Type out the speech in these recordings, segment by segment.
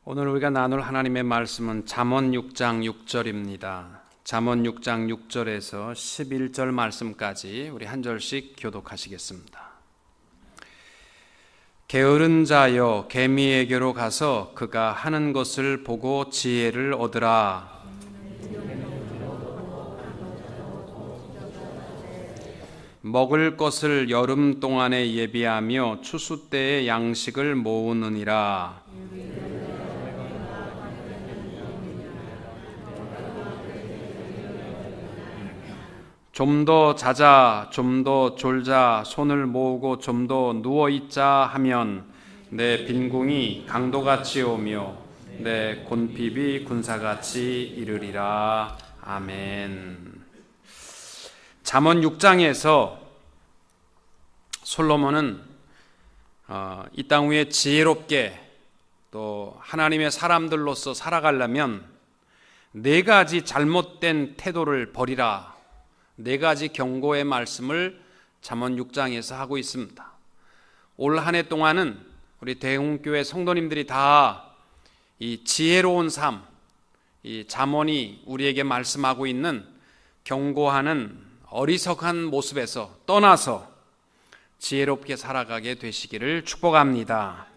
오늘 우리가 나눌 하나님의 말씀은 잠언 6장 6절입니다. 잠언 6장 6절에서 11절 말씀까지 우리 한 절씩 교독하시겠습니다. 게으른 자여 개미에게로 가서 그가 하는 것을 보고 지혜를 얻으라. 먹을 것을 여름 동안에 예비하며 추수 때에 양식을 모으느니라. 좀 더 자자, 좀 더 졸자, 손을 모으고 좀 더 누워있자 하면 내 빈궁이 강도같이 오며 내 곤핍이 군사같이 이르리라. 아멘. 잠언 6장에서 솔로몬은 이 땅 위에 지혜롭게 또 하나님의 사람들로서 살아가려면 네 가지 잘못된 태도를 버리라, 네 가지 경고의 말씀을 잠언 6장에서 하고 있습니다. 올 한 해 동안은 우리 대웅교회 성도님들이 다 이 지혜로운 삶, 이 잠언이 우리에게 말씀하고 있는 경고하는 어리석은 모습에서 떠나서 지혜롭게 살아가게 되시기를 축복합니다.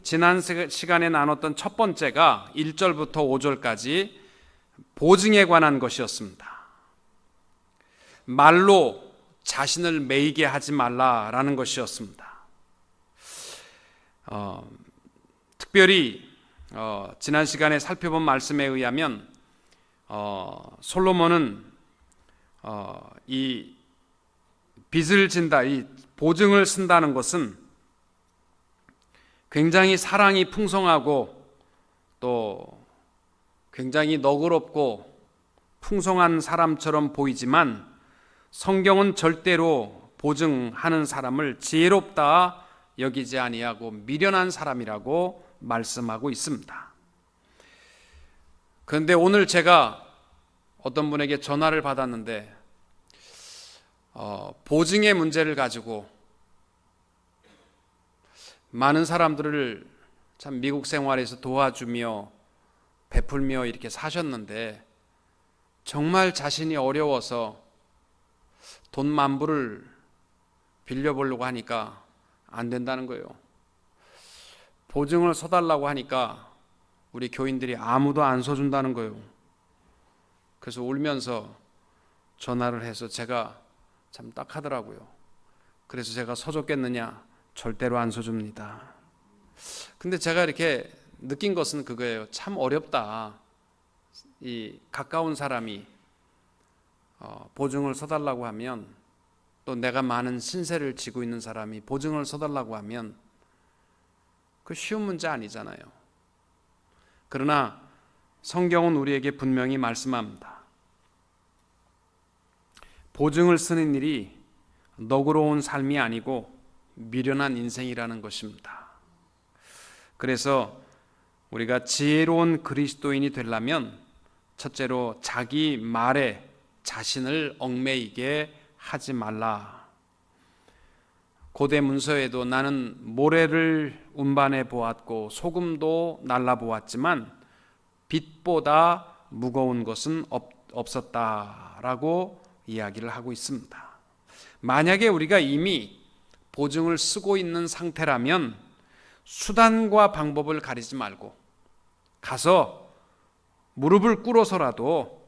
지난 시간에 나눴던 첫 번째가 1절부터 5절까지 보증에 관한 것이었습니다. 말로 자신을 매이게 하지 말라라는 것이었습니다. 특별히 지난 시간에 살펴본 말씀에 의하면 솔로몬은 이 빚을 진다, 이 보증을 쓴다는 것은 굉장히 사랑이 풍성하고 또 굉장히 너그럽고 풍성한 사람처럼 보이지만 성경은 절대로 보증하는 사람을 지혜롭다 여기지 아니하고 미련한 사람이라고 말씀하고 있습니다. 그런데 오늘 제가 어떤 분에게 전화를 받았는데 보증의 문제를 가지고 많은 사람들을 참 미국 생활에서 도와주며 베풀며 이렇게 사셨는데 정말 자신이 어려워서 돈 만불을 빌려보려고 하니까 안 된다는 거예요. 보증을 서달라고 하니까 우리 교인들이 아무도 안 서준다는 거예요. 그래서 울면서 전화를 해서 제가 참 딱하더라고요. 그래서 제가 서줬겠느냐? 절대로 안 서줍니다. 근데 제가 이렇게 느낀 것은 그거예요. 참 어렵다. 이 가까운 사람이 보증을 서달라고 하면, 또 내가 많은 신세를 지고 있는 사람이 보증을 서달라고 하면 그 쉬운 문제 아니잖아요. 그러나 성경은 우리에게 분명히 말씀합니다. 보증을 쓰는 일이 너그러운 삶이 아니고 미련한 인생이라는 것입니다. 그래서 우리가 지혜로운 그리스도인이 되려면 첫째로 자기 말에 자신을 얽매이게 하지 말라. 고대 문서에도 나는 모래를 운반해 보았고 소금도 날라 보았지만 빛보다 무거운 것은 없었다라고 이야기를 하고 있습니다. 만약에 우리가 이미 보증을 쓰고 있는 상태라면 수단과 방법을 가리지 말고 가서 무릎을 꿇어서라도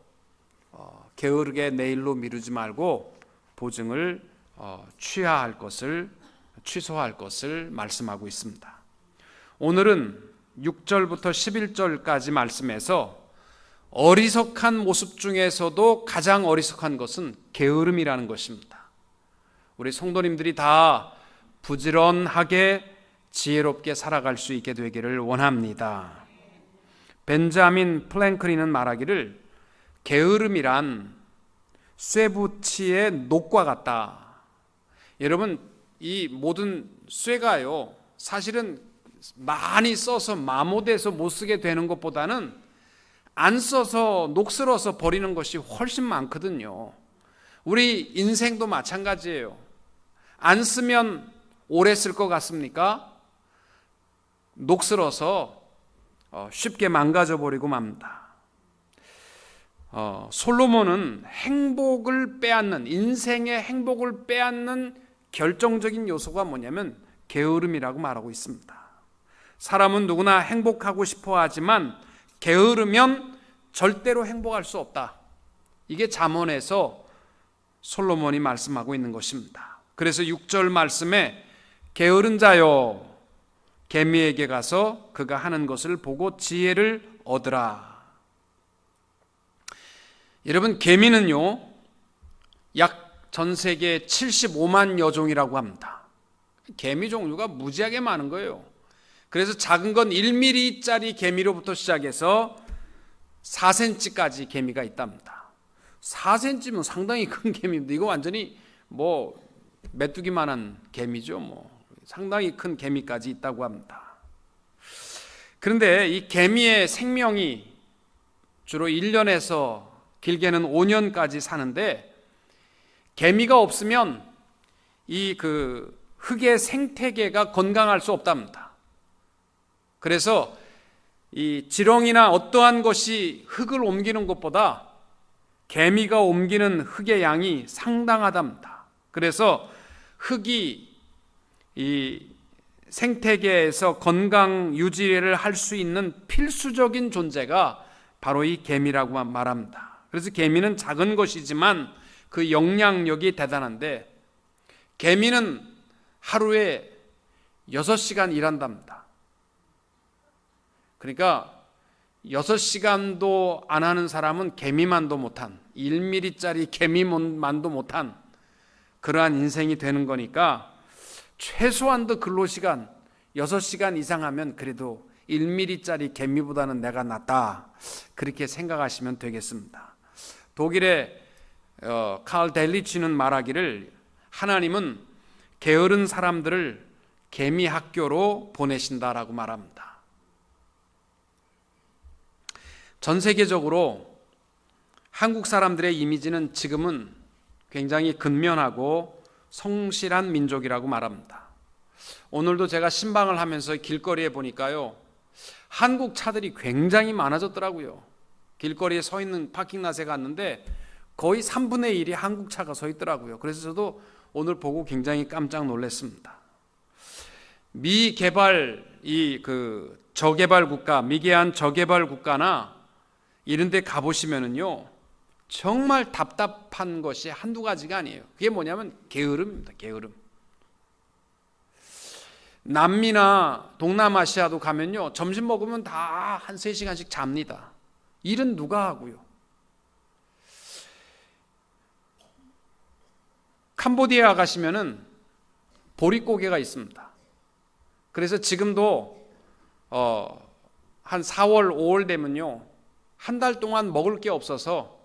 게으르게 내일로 미루지 말고 보증을 취소할 것을 말씀하고 있습니다. 오늘은 6절부터 11절까지 말씀에서 어리석한 모습 중에서도 가장 어리석한 것은 게으름이라는 것입니다. 우리 성도님들이 다 부지런하게 지혜롭게 살아갈 수 있게 되기를 원합니다. 벤자민 프랭클린은 말하기를 게으름이란 쇠붙이의 녹과 같다. 여러분, 이 모든 쇠가요, 사실은 많이 써서 마모돼서 못 쓰게 되는 것보다는 안 써서 녹슬어서 버리는 것이 훨씬 많거든요. 우리 인생도 마찬가지예요. 안 쓰면 오래 쓸 것 같습니까? 녹슬어서 쉽게 망가져버리고 맙니다. 솔로몬은 행복을 빼앗는, 인생의 행복을 빼앗는 결정적인 요소가 뭐냐면 게으름이라고 말하고 있습니다. 사람은 누구나 행복하고 싶어 하지만 게으르면 절대로 행복할 수 없다. 이게 잠언에서 솔로몬이 말씀하고 있는 것입니다. 그래서 6절 말씀에 게으른 자여 개미에게 가서 그가 하는 것을 보고 지혜를 얻으라. 여러분, 개미는요 약 전 세계 75만여 종이라고 합니다. 개미 종류가 무지하게 많은 거예요. 그래서 작은 건 1mm짜리 개미로부터 시작해서 4cm까지 개미가 있답니다. 4cm면 상당히 큰 개미입니다. 이거 완전히 뭐 메뚜기만한 개미죠. 상당히 큰 개미까지 있다고 합니다. 그런데 이 개미의 생명이 주로 1년에서 길게는 5년까지 사는데, 개미가 없으면 이 흙의 생태계가 건강할 수 없답니다. 그래서 이 지렁이나 어떠한 것이 흙을 옮기는 것보다 개미가 옮기는 흙의 양이 상당하답니다. 그래서 흙이 이 생태계에서 건강 유지를 할 수 있는 필수적인 존재가 바로 이 개미라고 말합니다. 그래서 개미는 작은 것이지만 그 영향력이 대단한데, 개미는 하루에 6시간 일한답니다. 그러니까 6시간도 안 하는 사람은 개미만도 못한, 1mm짜리 개미만도 못한 그러한 인생이 되는 거니까, 최소한도 근로시간 6시간 이상 하면 그래도 1mm짜리 개미보다는 내가 낫다, 그렇게 생각하시면 되겠습니다. 독일의 칼 델리치는 말하기를, 하나님은 게으른 사람들을 개미 학교로 보내신다라고 말합니다. 전 세계적으로 한국 사람들의 이미지는 지금은 굉장히 근면하고 성실한 민족이라고 말합니다. 오늘도 제가 신방을 하면서 길거리에 보니까요, 한국 차들이 굉장히 많아졌더라고요. 길거리에 서 있는 파킹랏에 갔는데 거의 3분의 1이 한국 차가 서 있더라고요. 그래서 저도 오늘 보고 굉장히 깜짝 놀랐습니다. 미개발 저개발 국가, 미개한 저개발 국가나 이런 데 가보시면은요, 정말 답답한 것이 한두 가지가 아니에요. 그게 뭐냐면 게으름입니다. 게으름. 남미나 동남아시아도 가면요, 점심 먹으면 다 한 3시간씩 잡니다. 일은 누가 하고요? 캄보디아 가시면은 보릿고개가 있습니다. 그래서 지금도 한 4월, 5월 되면요, 한 달 동안 먹을 게 없어서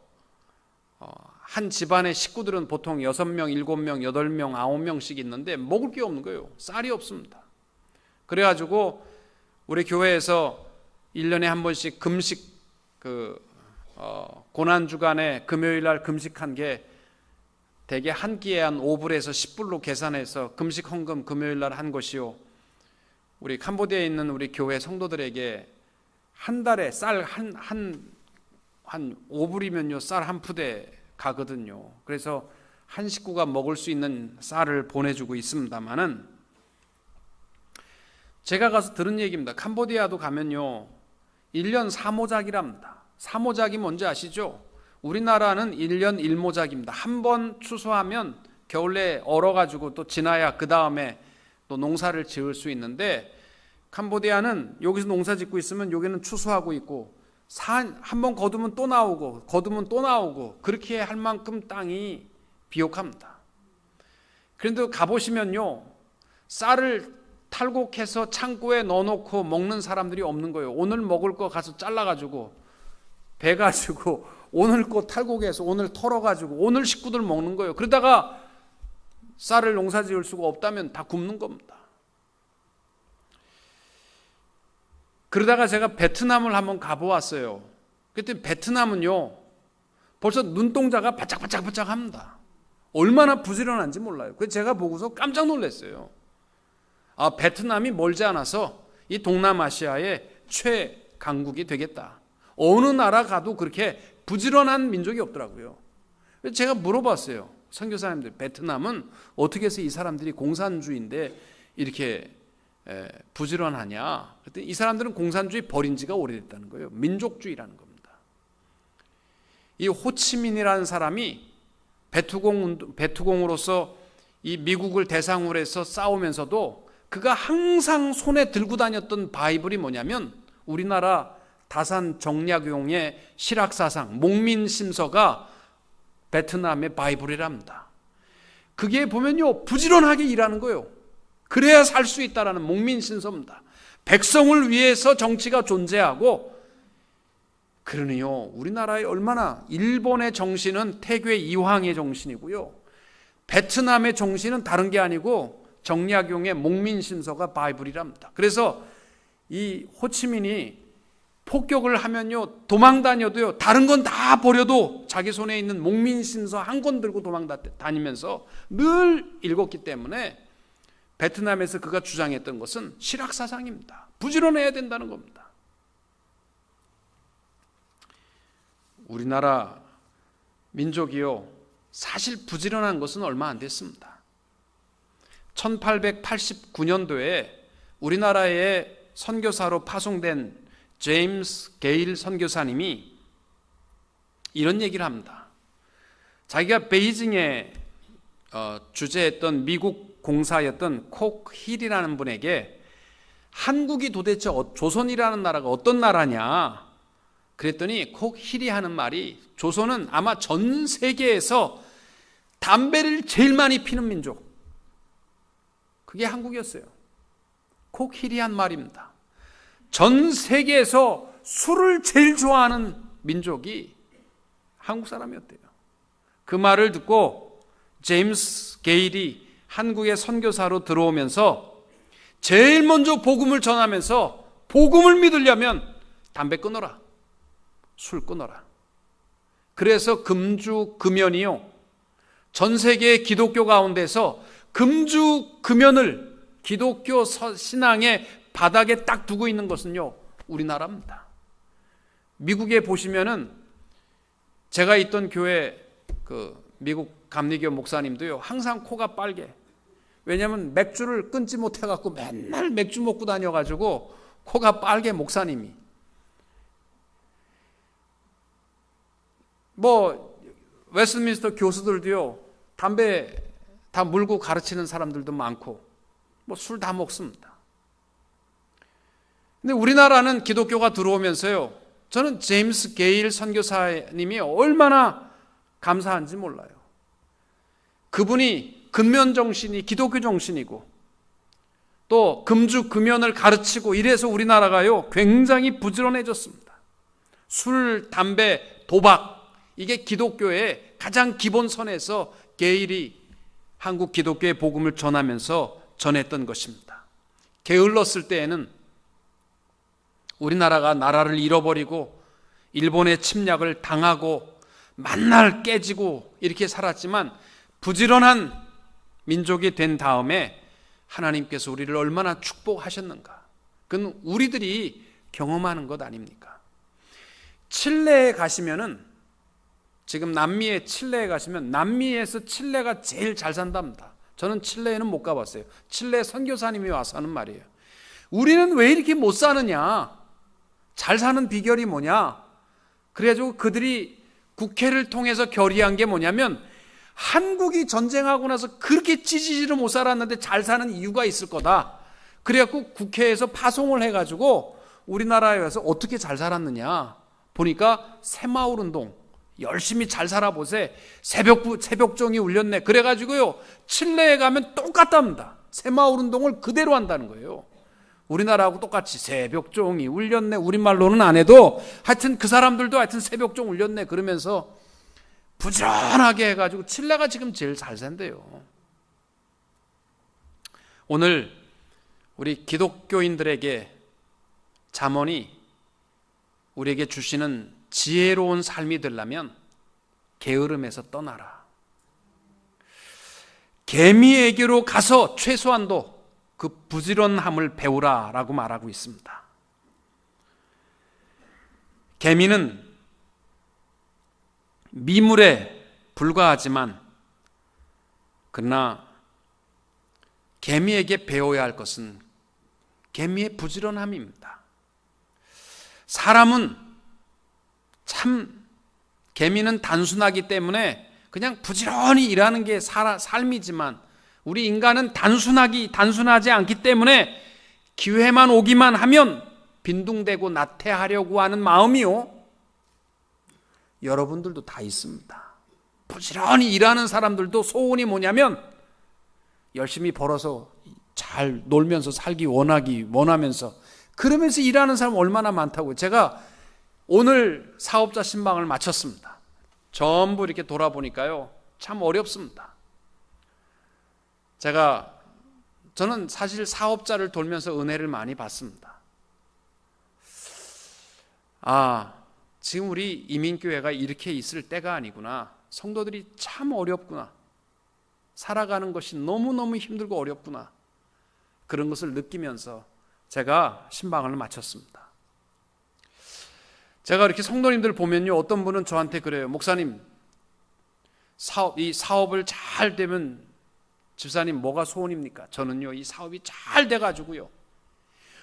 한 집안의 식구들은 보통 6명, 7명, 8명, 9명씩 있는데 먹을 게 없는 거예요. 쌀이 없습니다. 그래가지고 우리 교회에서 1년에 한 번씩 금식, 고난주간에 금요일날 금식한 게 대개 한 끼에 한 5불에서 10불로 계산해서 금식 헌금 금요일날 한 것이요, 우리 캄보디아에 있는 우리 교회 성도들에게 한 달에 쌀 한 5불이면요 쌀 한 푸대 가거든요. 그래서 한 식구가 먹을 수 있는 쌀을 보내주고 있습니다만은, 제가 가서 들은 얘기입니다. 캄보디아도 가면요 1년 사모작이랍니다. 사모작이 뭔지 아시죠? 우리나라는 1년 1모작입니다. 한 번 추수하면 겨울에 얼어가지고 또 지나야 그 다음에 또 농사를 지을 수 있는데, 캄보디아는 여기서 농사 짓고 있으면 여기는 추수하고 있고, 한 번 거두면 또 나오고 거두면 또 나오고, 그렇게 할 만큼 땅이 비옥합니다. 그런데 가보시면요, 쌀을 탈곡해서 창고에 넣어놓고 먹는 사람들이 없는 거예요. 오늘 먹을 거 가서 잘라가지고 배가지고 오늘 거 탈곡해서 오늘 털어가지고 오늘 식구들 먹는 거예요. 그러다가 쌀을 농사 지을 수가 없다면 다 굶는 겁니다. 그러다가 제가 베트남을 한번 가보았어요. 그때 베트남은요 벌써 눈동자가 바짝바짝바짝 합니다. 얼마나 부지런한지 몰라요. 그래서 제가 보고서 깜짝 놀랐어요. 베트남이 멀지 않아서 이 동남아시아의 강국이 되겠다. 어느 나라 가도 그렇게 부지런한 민족이 없더라고요. 제가 물어봤어요. 선교사님들, 베트남은 어떻게 해서 이 사람들이 공산주의인데 이렇게 부지런하냐? 그랬더니 이 사람들은 공산주의 버린 지가 오래됐다는 거예요. 민족주의라는 겁니다. 이 호치민이라는 사람이 베투공으로서 이 미국을 대상으로 해서 싸우면서도 그가 항상 손에 들고 다녔던 바이블이 뭐냐면 우리나라 다산 정약용의 실학사상 목민심서가 베트남의 바이블이랍니다. 그게 보면요 부지런하게 일하는 거예요. 그래야 살 수 있다라는 목민심서입니다. 백성을 위해서 정치가 존재하고, 그러니요 우리나라에 얼마나, 일본의 정신은 태괴 이황의 정신이고요, 베트남의 정신은 다른 게 아니고 정약용의 목민심서가 바이블이랍니다. 그래서 이 호치민이 폭격을 하면요 도망 다녀도요 다른 건 다 버려도 자기 손에 있는 목민심서 한 권 들고 도망 다니면서 늘 읽었기 때문에 베트남에서 그가 주장했던 것은 실학사상입니다. 부지런해야 된다는 겁니다. 우리나라 민족이요 사실 부지런한 것은 얼마 안 됐습니다. 1889년도에 우리나라에 선교사로 파송된 제임스 게일 선교사님이 이런 얘기를 합니다. 자기가 베이징에 주재했던 미국 공사였던 콕 힐이라는 분에게 한국이 도대체 조선이라는 나라가 어떤 나라냐 그랬더니 콕 힐이 하는 말이, 조선은 아마 전 세계에서 담배를 제일 많이 피는 민족, 그게 한국이었어요. 콕 힐이 한 말입니다. 전 세계에서 술을 제일 좋아하는 민족이 한국 사람이었대요. 그 말을 듣고 제임스 게일이 한국의 선교사로 들어오면서 제일 먼저 복음을 전하면서, 복음을 믿으려면 담배 끊어라, 술 끊어라. 그래서 금주 금연이요 전 세계의 기독교 가운데서 금주 금연을 기독교 신앙의 바닥에 딱 두고 있는 것은요 우리나라입니다. 미국에 보시면은 제가 있던 교회 미국 감리교 목사님도요 항상 코가 빨개. 왜냐하면 맥주를 끊지 못해갖고 맨날 맥주 먹고 다녀가지고 코가 빨개. 목사님이 웨스트민스터 교수들도요 담배 다 물고 가르치는 사람들도 많고 술 다 먹습니다. 근데 우리나라는 기독교가 들어오면서요 저는 제임스 게일 선교사님이 얼마나 감사한지 몰라요. 그분이 근면 정신이 기독교 정신이고 또 금주 금연을 가르치고 이래서 우리나라가요 굉장히 부지런해졌습니다. 술, 담배, 도박, 이게 기독교의 가장 기본선에서 게일이 한국 기독교의 복음을 전하면서 전했던 것입니다. 게을렀을 때에는 우리나라가 나라를 잃어버리고 일본의 침략을 당하고 만날 깨지고 이렇게 살았지만 부지런한 민족이 된 다음에 하나님께서 우리를 얼마나 축복하셨는가, 그건 우리들이 경험하는 것 아닙니까? 칠레에 가시면은, 지금 남미의 칠레에 가시면 남미에서 칠레가 제일 잘 산답니다. 저는 칠레에는 못 가봤어요. 칠레 선교사님이 와서 하는 말이에요. 우리는 왜 이렇게 못 사느냐, 잘 사는 비결이 뭐냐, 그래가지고 그들이 국회를 통해서 결의한 게 뭐냐면, 한국이 전쟁하고 나서 그렇게 찌지지를 못 살았는데 잘 사는 이유가 있을 거다. 그래갖고 국회에서 파송을 해가지고 우리나라에 와서 어떻게 잘 살았느냐 보니까 새마을 운동 열심히 잘 살아보세, 새벽종이 울렸네. 그래가지고요 칠레에 가면 똑같답니다. 새마을 운동을 그대로 한다는 거예요. 우리나라하고 똑같이 새벽종이 울렸네, 우리말로는 안 해도 하여튼 그 사람들도 하여튼 새벽종 울렸네 그러면서 부지런하게 해가지고 칠레가 지금 제일 잘 산대요. 오늘 우리 기독교인들에게 잠언이 우리에게 주시는 지혜로운 삶이 되려면 게으름에서 떠나라. 개미에게로 가서 최소한도 그 부지런함을 배우라 라고 말하고 있습니다. 개미는 미물에 불과하지만 그러나 개미에게 배워야 할 것은 개미의 부지런함입니다. 사람은 참 개미는 단순하기 때문에 그냥 부지런히 일하는 게 삶이지만 우리 인간은 단순하지 않기 때문에 기회만 오기만 하면 빈둥대고 나태하려고 하는 마음이요. 여러분들도 다 있습니다. 부지런히 일하는 사람들도 소원이 뭐냐면 열심히 벌어서 잘 놀면서 살기 원하면서 그러면서 일하는 사람 얼마나 많다고요. 제가 오늘 사업자 신방을 마쳤습니다. 전부 이렇게 돌아보니까요, 참 어렵습니다. 저는 사실 사업자를 돌면서 은혜를 많이 받습니다. 지금 우리 이민교회가 이렇게 있을 때가 아니구나. 성도들이 참 어렵구나. 살아가는 것이 너무너무 힘들고 어렵구나. 그런 것을 느끼면서 제가 신방을 마쳤습니다. 제가 이렇게 성도님들 보면요, 어떤 분은 저한테 그래요. 목사님, 이 사업을 잘 되면 집사님 뭐가 소원입니까? 저는요, 이 사업이 잘 돼가지고요,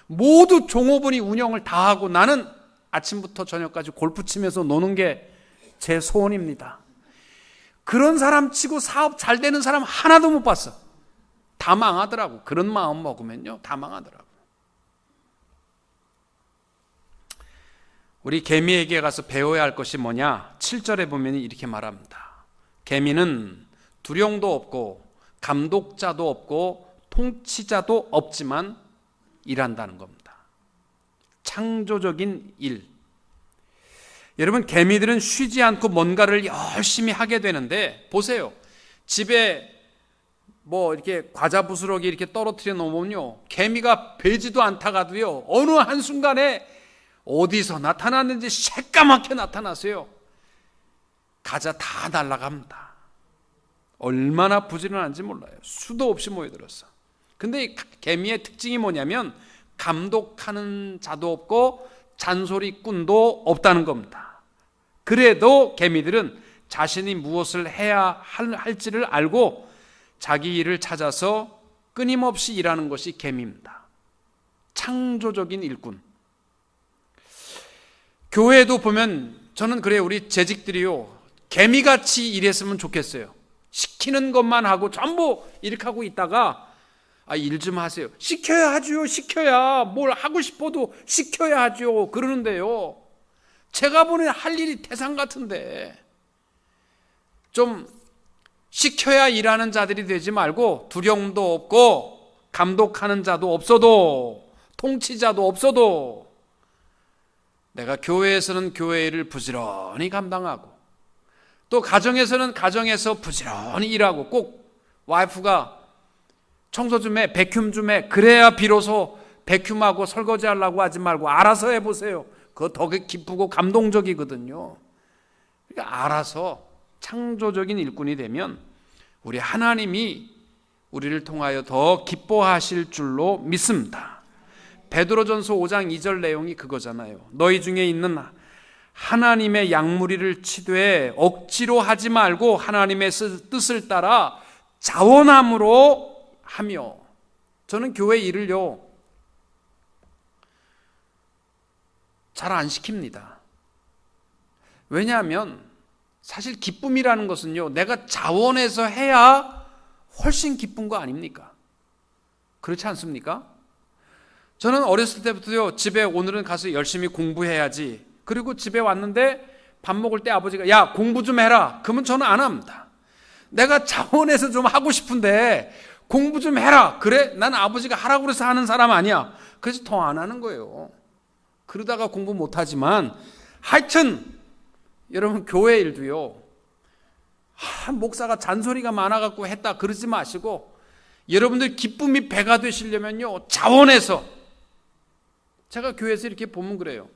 모두 종업원이 운영을 다 하고 나는 아침부터 저녁까지 골프 치면서 노는 게 제 소원입니다. 그런 사람 치고 사업 잘 되는 사람 하나도 못 봤어. 다 망하더라고. 그런 마음 먹으면요, 다 망하더라고. 우리 개미에게 가서 배워야 할 것이 뭐냐? 7절에 보면 이렇게 말합니다. 개미는 두령도 없고 감독자도 없고 통치자도 없지만 일한다는 겁니다. 창조적인 일. 여러분, 개미들은 쉬지 않고 뭔가를 열심히 하게 되는데, 보세요. 집에 이렇게 과자 부스러기 이렇게 떨어뜨려 놓으면요, 개미가 베지도 않다가도요, 어느 한순간에 어디서 나타났는지 새까맣게 나타나세요. 과자 다 날아갑니다. 얼마나 부지런한지 몰라요. 수도 없이 모여들었어. 근데 개미의 특징이 뭐냐면 감독하는 자도 없고 잔소리꾼도 없다는 겁니다. 그래도 개미들은 자신이 무엇을 해야 할지를 알고 자기 일을 찾아서 끊임없이 일하는 것이 개미입니다. 창조적인 일꾼. 교회도 보면 저는 그래요. 우리 재직들이요, 개미같이 일했으면 좋겠어요. 시키는 것만 하고 전부 이렇게 하고 있다가 일 좀 하세요. 시켜야 하죠. 시켜야. 뭘 하고 싶어도 시켜야 하죠. 그러는데요, 제가 보는 할 일이 태산 같은데 좀 시켜야 일하는 자들이 되지 말고 두령도 없고 감독하는 자도 없어도 통치자도 없어도 내가 교회에서는 교회 일을 부지런히 감당하고 또 가정에서는 가정에서 부지런히 일하고 꼭 와이프가 청소 좀 해, 백큐um 좀 해. 그래야 비로소 백큐um하고 설거지 하려고 하지 말고 알아서 해보세요. 그거 더 기쁘고 감동적이거든요. 그러니까 알아서 창조적인 일꾼이 되면 우리 하나님이 우리를 통하여 더 기뻐하실 줄로 믿습니다. 베드로전서 5장 2절 내용이 그거잖아요. 너희 중에 있는 하나님의 양무리를 치되 억지로 하지 말고 하나님의 뜻을 따라 자원함으로 하며. 저는 교회 일을요, 잘 안 시킵니다. 왜냐하면 사실 기쁨이라는 것은요, 내가 자원해서 해야 훨씬 기쁜 거 아닙니까? 그렇지 않습니까? 저는 어렸을 때부터요, 집에 오늘은 가서 열심히 공부해야지. 그리고 집에 왔는데 밥 먹을 때 아버지가 야, 공부 좀 해라. 그러면 저는 안 합니다. 내가 자원해서 좀 하고 싶은데 공부 좀 해라. 그래? 난 아버지가 하라고 그래서 하는 사람 아니야. 그래서 더 안 하는 거예요. 그러다가 공부 못하지만 하여튼 여러분, 교회 일도요, 목사가 잔소리가 많아갖고 했다 그러지 마시고 여러분들 기쁨이 배가 되시려면요, 자원해서. 제가 교회에서 이렇게 보면 그래요.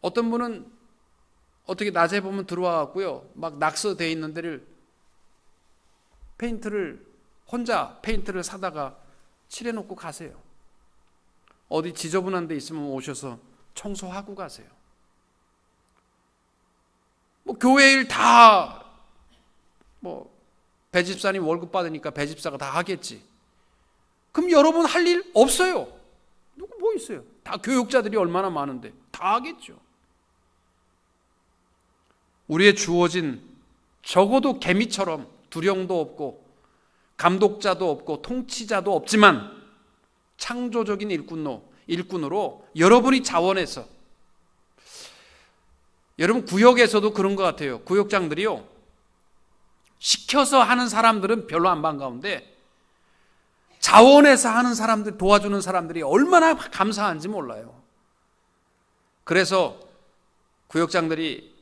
어떤 분은 어떻게 낮에 보면 들어와갖고요, 막 낙서되어 있는 데를 혼자 페인트를 사다가 칠해놓고 가세요. 어디 지저분한 데 있으면 오셔서 청소하고 가세요. 교회 일 다 배집사님 월급 받으니까 배집사가 다 하겠지. 그럼 여러분 할 일 없어요. 누구 뭐 있어요? 다 교육자들이 얼마나 많은데 다 하겠죠. 우리의 주어진 적어도 개미처럼 두령도 없고 감독자도 없고 통치자도 없지만 창조적인 일꾼으로 여러분이 자원해서, 여러분 구역에서도 그런 것 같아요. 구역장들이요, 시켜서 하는 사람들은 별로 안 반가운데 자원해서 하는 사람들, 도와주는 사람들이 얼마나 감사한지 몰라요. 그래서 구역장들이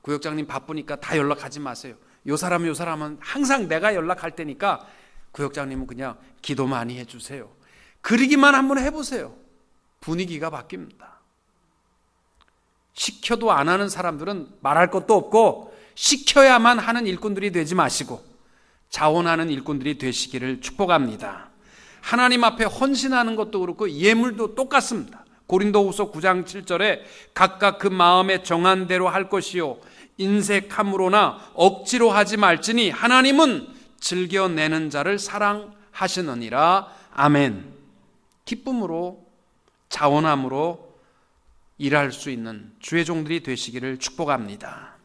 구역장님 바쁘니까 다 연락하지 마세요. 요 사람은 항상 내가 연락할 테니까 구역장님은 그냥 기도 많이 해주세요. 그러기만 한번 해보세요. 분위기가 바뀝니다. 시켜도 안 하는 사람들은 말할 것도 없고 시켜야만 하는 일꾼들이 되지 마시고 자원하는 일꾼들이 되시기를 축복합니다. 하나님 앞에 헌신하는 것도 그렇고 예물도 똑같습니다. 고린도후서 9장 7절에 각각 그 마음에 정한 대로 할 것이요 인색함으로나 억지로 하지 말지니 하나님은 즐겨내는 자를 사랑하시느니라. 아멘. 기쁨으로 자원함으로 일할 수 있는 주의 종들이 되시기를 축복합니다.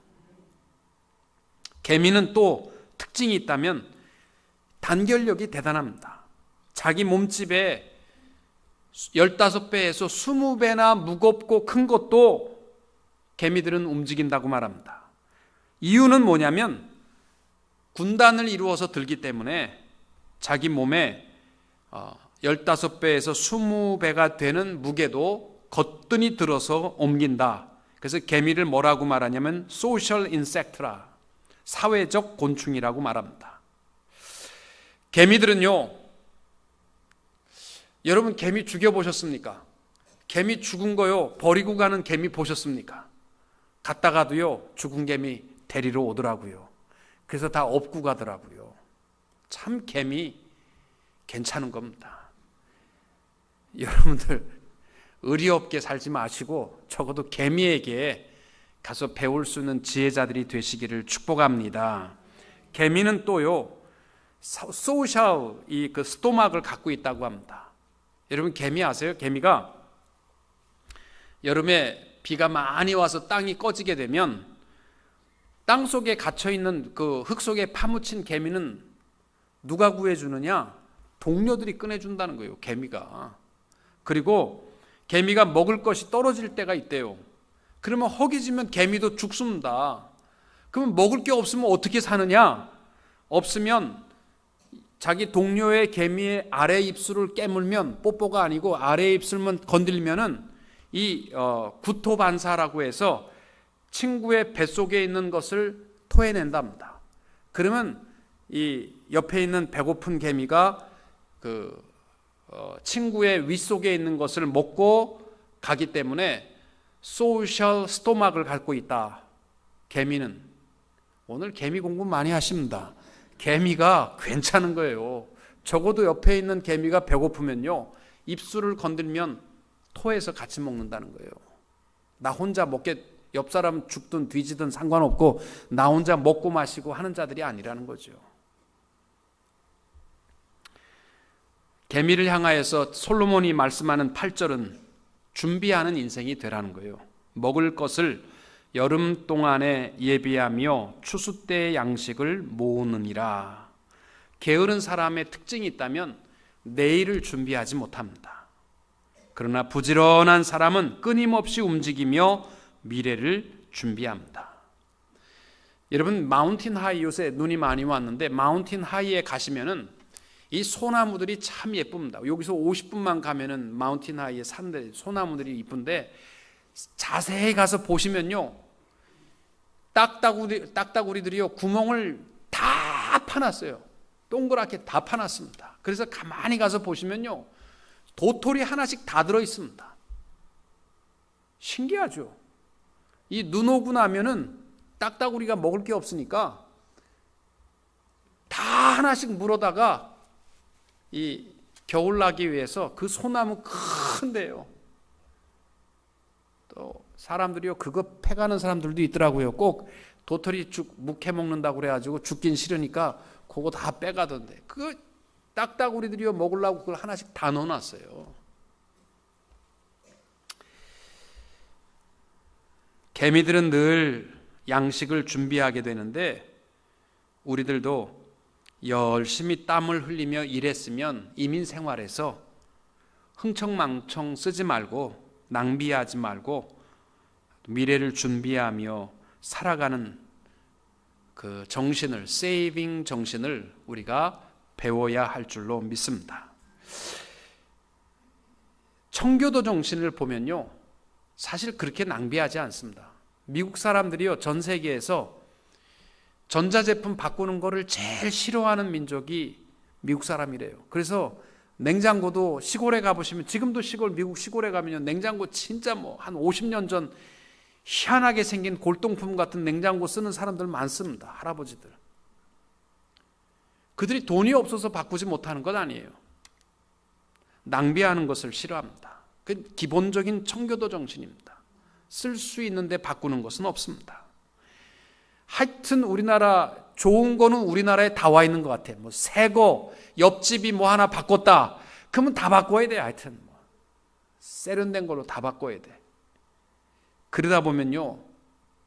개미는 또 특징이 있다면 단결력이 대단합니다. 자기 몸집에 15배에서 20배나 무겁고 큰 것도 개미들은 움직인다고 말합니다. 이유는 뭐냐면 군단을 이루어서 들기 때문에 자기 몸에 15배에서 20배가 되는 무게도 거뜬히 들어서 옮긴다. 그래서 개미를 뭐라고 말하냐면 소셜 인섹트라, 사회적 곤충이라고 말합니다. 개미들은요, 여러분 개미 죽여보셨습니까? 개미 죽은 거요 버리고 가는 개미 보셨습니까? 갔다가도요 죽은 개미 데리러 오더라고요. 그래서 다 업고 가더라고요. 참 개미 괜찮은 겁니다. 여러분들 의리 없게 살지 마시고 적어도 개미에게 가서 배울 수 있는 지혜자들이 되시기를 축복합니다. 개미는 또요 소셜 그 스토막을 갖고 있다고 합니다. 여러분 개미 아세요? 개미가 여름에 비가 많이 와서 땅이 꺼지게 되면 땅 속에 갇혀있는 그 흙 속에 파묻힌 개미는 누가 구해주느냐? 동료들이 꺼내준다는 거예요. 개미가. 그리고 개미가 먹을 것이 떨어질 때가 있대요. 그러면 허기지면 개미도 죽습니다. 그러면 먹을 게 없으면 어떻게 사느냐? 없으면 자기 동료의 개미의 아래 입술을 깨물면, 뽀뽀가 아니고 아래 입술만 건들면은 이 구토반사라고 해서 친구의 뱃속에 있는 것을 토해낸답니다. 그러면 이 옆에 있는 배고픈 개미가 그 친구의 윗속에 있는 것을 먹고 가기 때문에 소셜 스토막을 갖고 있다. 개미는. 오늘 개미 공부 많이 하십니다. 개미가 괜찮은 거예요. 적어도 옆에 있는 개미가 배고프면요 입술을 건들면 토해서 같이 먹는다는 거예요. 나 혼자 먹게, 옆 사람 죽든 뒤지든 상관없고 나 혼자 먹고 마시고 하는 자들이 아니라는 거죠. 개미를 향하여서 솔로몬이 말씀하는 8절은 준비하는 인생이 되라는 거예요. 먹을 것을 여름 동안에 예비하며 추수 때의 양식을 모으느니라. 게으른 사람의 특징이 있다면 내일을 준비하지 못합니다. 그러나 부지런한 사람은 끊임없이 움직이며 미래를 준비합니다. 여러분 마운틴 하이, 요새 눈이 많이 왔는데 마운틴 하이에 가시면은 이 소나무들이 참 예쁩니다. 여기서 50분만 가면은 마운틴 하이에 산데 소나무들이 이쁜데 자세히 가서 보시면요 딱따구리들이요 구멍을 다 파놨어요. 동그랗게 다 파놨습니다. 그래서 가만히 가서 보시면요 도토리 하나씩 다 들어있습니다. 신기하죠. 이 눈 오고 나면은 딱따구리가 먹을 게 없으니까 다 하나씩 물어다가 이 겨울 나기 위해서 그 소나무 큰데요 또 사람들이요 그거 패가는 사람들도 있더라고요. 꼭 도토리 죽 묵해 먹는다고 그래가지고 죽긴 싫으니까 그거 다 빼가던데, 그거 딱따구리들이요 먹으려고 그걸 하나씩 다 넣어놨어요. 개미들은 늘 양식을 준비하게 되는데 우리들도 열심히 땀을 흘리며 일했으면 이민 생활에서 흥청망청 쓰지 말고 낭비하지 말고 미래를 준비하며 살아가는 그 정신을, 세이빙 정신을 우리가 배워야 할 줄로 믿습니다. 청교도 정신을 보면요 사실 그렇게 낭비하지 않습니다. 미국 사람들이요 전 세계에서 전자제품 바꾸는 거를 제일 싫어하는 민족이 미국 사람이래요. 그래서 냉장고도 시골에 가보시면, 지금도 미국 시골에 가면요 냉장고 진짜 뭐 한 50년 전 희한하게 생긴 골동품 같은 냉장고 쓰는 사람들 많습니다. 할아버지들. 그들이 돈이 없어서 바꾸지 못하는 것 아니에요. 낭비하는 것을 싫어합니다. 그 기본적인 청교도 정신입니다. 쓸 수 있는데 바꾸는 것은 없습니다. 하여튼 우리나라 좋은 거는 우리나라에 다 와 있는 것 같아요. 뭐 새거, 옆집이 뭐 하나 바꿨다 그러면 다 바꿔야 돼. 하여튼 뭐 세련된 걸로 다 바꿔야 돼. 그러다 보면요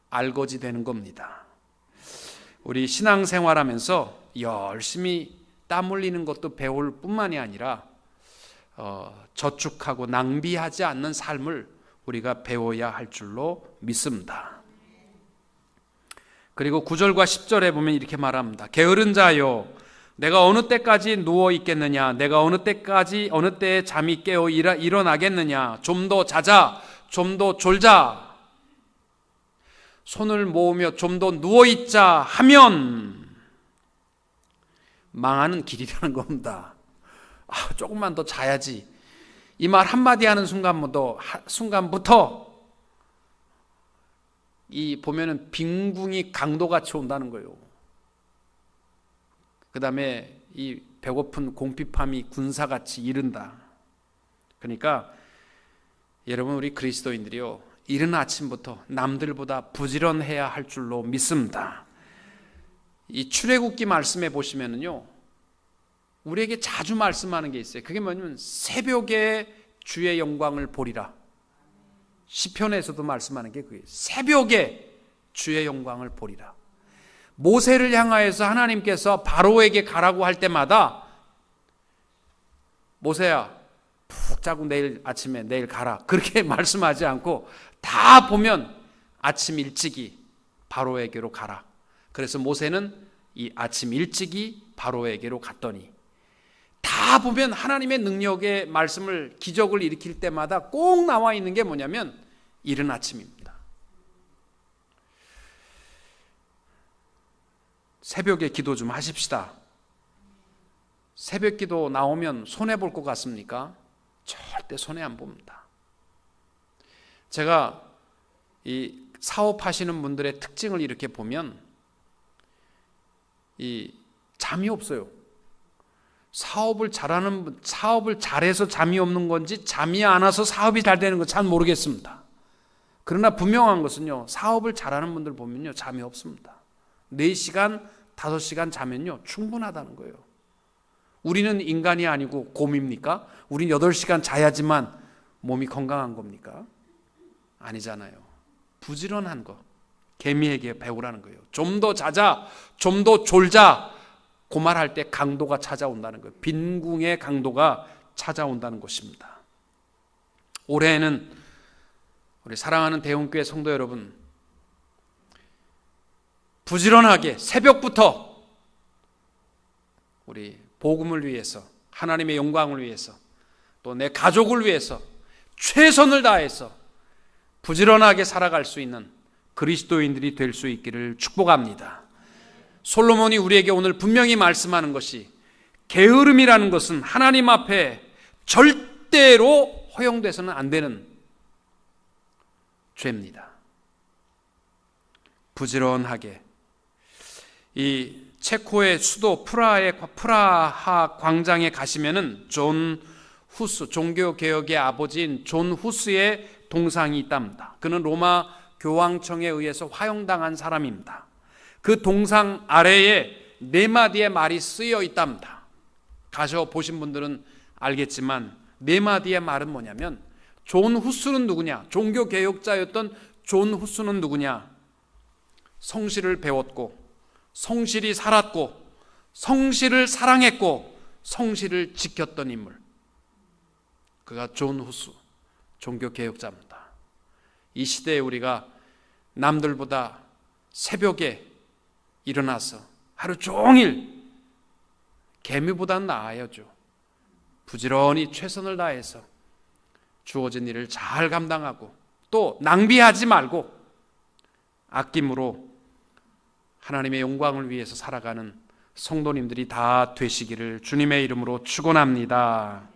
알거지 되는 겁니다. 우리 신앙생활하면서 열심히 땀 흘리는 것도 배울 뿐만이 아니라 저축하고 낭비하지 않는 삶을 우리가 배워야 할 줄로 믿습니다. 그리고 9절과 10절에 보면 이렇게 말합니다. 게으른 자요, 내가 어느 때까지 누워 있겠느냐? 내가 어느 때에 잠이 깨어 일어나겠느냐? 좀 더 자자, 좀 더 졸자, 손을 모으며 좀 더 누워 있자 하면 망하는 길이라는 겁니다. 조금만 더 자야지. 이 말 한마디 하는 순간부터 이 보면은 빈궁이 강도같이 온다는 거예요. 그 다음에 이 배고픈 공피팜이 군사같이 이른다. 그러니까 여러분 우리 그리스도인들이요 이른 아침부터 남들보다 부지런해야 할 줄로 믿습니다. 이 출애굽기 말씀에 보시면은요 우리에게 자주 말씀하는 게 있어요. 그게 뭐냐면 새벽에 주의 영광을 보리라. 시편에서도 말씀하는 게 그게 새벽에 주의 영광을 보리라. 모세를 향하여서 하나님께서 바로에게 가라고 할 때마다 모세야 푹 자고 내일 가라 그렇게 말씀하지 않고 다 보면 아침 일찍이 바로에게로 가라. 그래서 모세는 이 아침 일찍이 바로에게로 갔더니 다 보면 하나님의 능력의 말씀을 기적을 일으킬 때마다 꼭 나와 있는 게 뭐냐면 이른 아침입니다. 새벽에 기도 좀 하십시다. 새벽 기도 나오면 손해볼 것 같습니까? 절대 손해 안 봅니다. 제가 이 사업하시는 분들의 특징을 이렇게 보면 이 잠이 없어요. 사업을 잘해서 잠이 없는 건지 잠이 안 와서 사업이 잘 되는 건지 잘 모르겠습니다. 그러나 분명한 것은요 사업을 잘하는 분들 보면요 잠이 없습니다. 4시간 5시간 자면요 충분하다는 거예요. 우리는 인간이 아니고 곰입니까? 우리는 8시간 자야지만 몸이 건강한 겁니까? 아니잖아요. 부지런한 거 개미에게 배우라는 거예요. 좀 더 자자, 좀 더 졸자, 그 말할 때 강도가 찾아온다는 거예요. 빈궁의 강도가 찾아온다는 것입니다. 올해에는 우리 사랑하는 대웅교회 성도 여러분 부지런하게 새벽부터 우리 복음을 위해서, 하나님의 영광을 위해서, 또 내 가족을 위해서 최선을 다해서 부지런하게 살아갈 수 있는 그리스도인들이 될 수 있기를 축복합니다. 솔로몬이 우리에게 오늘 분명히 말씀하는 것이 게으름이라는 것은 하나님 앞에 절대로 허용돼서는 안 되는 죄입니다. 부지런하게 이 체코의 수도 프라하 광장에 가시면은 존 후스, 종교개혁의 아버지인 존 후스의 동상이 있답니다. 그는 로마 교황청에 의해서 화형당한 사람입니다. 그 동상 아래에 4마디의 말이 쓰여 있답니다. 가셔 보신 분들은 알겠지만 4마디의 말은 뭐냐면, 존 후스는 누구냐? 종교개혁자였던 존 후스는 누구냐? 성실을 배웠고, 성실히 살았고, 성실을 사랑했고, 성실을 지켰던 인물. 그가 존 후스, 종교개혁자입니다. 이 시대에 우리가 남들보다 새벽에 일어나서 하루 종일, 개미보다는 나아야죠, 부지런히 최선을 다해서 주어진 일을 잘 감당하고 또 낭비하지 말고 아낌으로 하나님의 영광을 위해서 살아가는 성도님들이 다 되시기를 주님의 이름으로 축원합니다.